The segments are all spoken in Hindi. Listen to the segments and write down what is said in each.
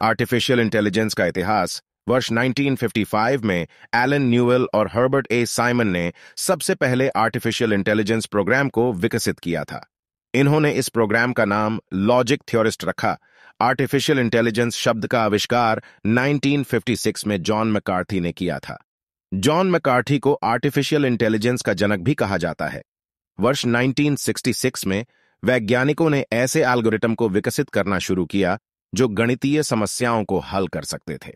आर्टिफिशियल इंटेलिजेंस का इतिहास। वर्ष 1955 में एलन न्यूएल और हर्बर्ट ए साइमन ने सबसे पहले आर्टिफिशियल इंटेलिजेंस प्रोग्राम को विकसित किया था। इन्होंने इस प्रोग्राम का नाम लॉजिक थ्योरिस्ट रखा। आर्टिफिशियल इंटेलिजेंस शब्द का आविष्कार 1956 में जॉन मैकार्थी ने किया था। जॉन मैकार्थी को आर्टिफिशियल इंटेलिजेंस का जनक भी कहा जाता है। वर्ष 1966 में वैज्ञानिकों ने ऐसे एल्गोरिथम को विकसित करना शुरू किया जो गणितीय समस्याओं को हल कर सकते थे।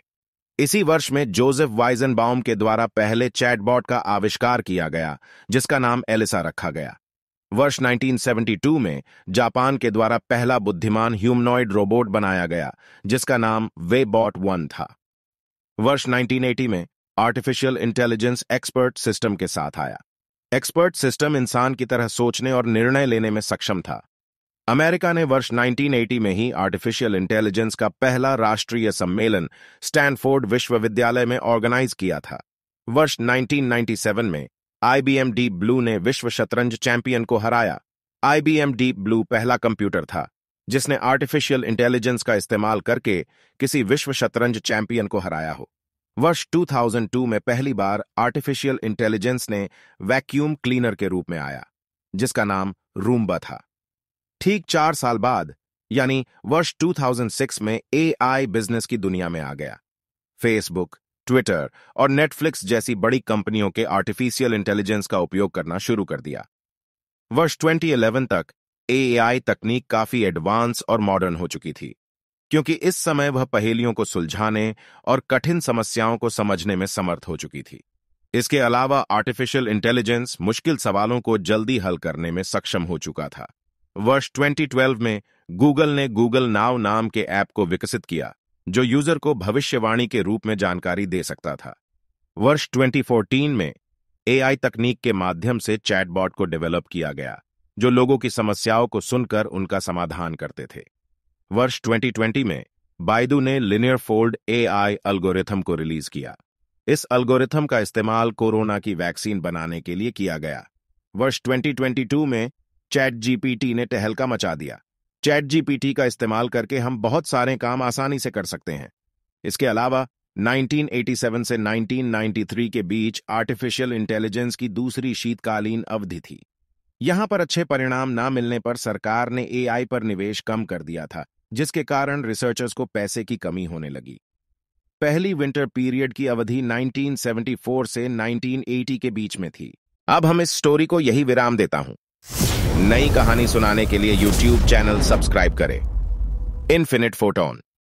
इसी वर्ष में जोसेफ वाइजनबाउम के द्वारा पहले चैटबॉट का आविष्कार किया गया, जिसका नाम एलिसा रखा गया। वर्ष 1972 में जापान के द्वारा पहला बुद्धिमान ह्यूमनॉइड रोबोट बनाया गया, जिसका नाम वेबॉट 1 था। वर्ष 1980 में आर्टिफिशियल इंटेलिजेंस एक्सपर्ट सिस्टम के साथ आया। एक्सपर्ट सिस्टम इंसान की तरह सोचने और निर्णय लेने में सक्षम था। अमेरिका ने वर्ष 1980 में ही आर्टिफिशियल इंटेलिजेंस का पहला राष्ट्रीय सम्मेलन स्टैनफोर्ड विश्वविद्यालय में ऑर्गेनाइज किया था। वर्ष 1997 में IBM डीप ब्लू ने विश्व शतरंज चैंपियन को हराया। IBM डीप ब्लू पहला कंप्यूटर था जिसने आर्टिफिशियल इंटेलिजेंस का इस्तेमाल करके किसी विश्व शतरंज चैंपियन को हराया हो। वर्ष 2002 में पहली बार आर्टिफिशियल इंटेलिजेंस ने वैक्यूम क्लीनर के रूप में आया, जिसका नाम रूम्बा था। ठीक 4 साल बाद, यानी वर्ष 2006 में AI बिजनेस की दुनिया में आ गया। फेसबुक, ट्विटर और नेटफ्लिक्स जैसी बड़ी कंपनियों के आर्टिफिशियल इंटेलिजेंस का उपयोग करना शुरू कर दिया। वर्ष 2011 तक AI तकनीक काफी एडवांस और मॉडर्न हो चुकी थी, क्योंकि इस समय वह पहेलियों को सुलझाने और कठिन समस्याओं को समझने में समर्थ हो चुकी थी। इसके अलावा आर्टिफिशियल इंटेलिजेंस मुश्किल सवालों को जल्दी हल करने में सक्षम हो चुका था। वर्ष 2012 में गूगल ने गूगल नाउ नाम के ऐप को विकसित किया, जो यूजर को भविष्यवाणी के रूप में जानकारी दे सकता था। वर्ष 2014 में AI तकनीक के माध्यम से चैटबॉट को डेवलप किया गया, जो लोगों की समस्याओं को सुनकर उनका समाधान करते थे। वर्ष 2020 में बाइडू ने लिनियर फोल्ड AI एल्गोरिथम को रिलीज किया। इस एल्गोरिथम का इस्तेमाल कोरोना की वैक्सीन बनाने के लिए किया गया। वर्ष 2022 में ChatGPT ने तहलका मचा दिया। ChatGPT का इस्तेमाल करके हम बहुत सारे काम आसानी से कर सकते हैं। इसके अलावा 1987 से 1993 के बीच आर्टिफिशियल इंटेलिजेंस की दूसरी शीतकालीन अवधि थी। यहां पर अच्छे परिणाम ना मिलने पर सरकार ने AI पर निवेश कम कर दिया था, जिसके कारण रिसर्चर्स को पैसे की कमी होने लगी। पहली विंटर पीरियड की अवधि 1974 से 1980 के बीच में थी। अब हम इस स्टोरी को यही विराम देता हूं। नई कहानी सुनाने के लिए YouTube चैनल सब्सक्राइब करें। Infinite photon.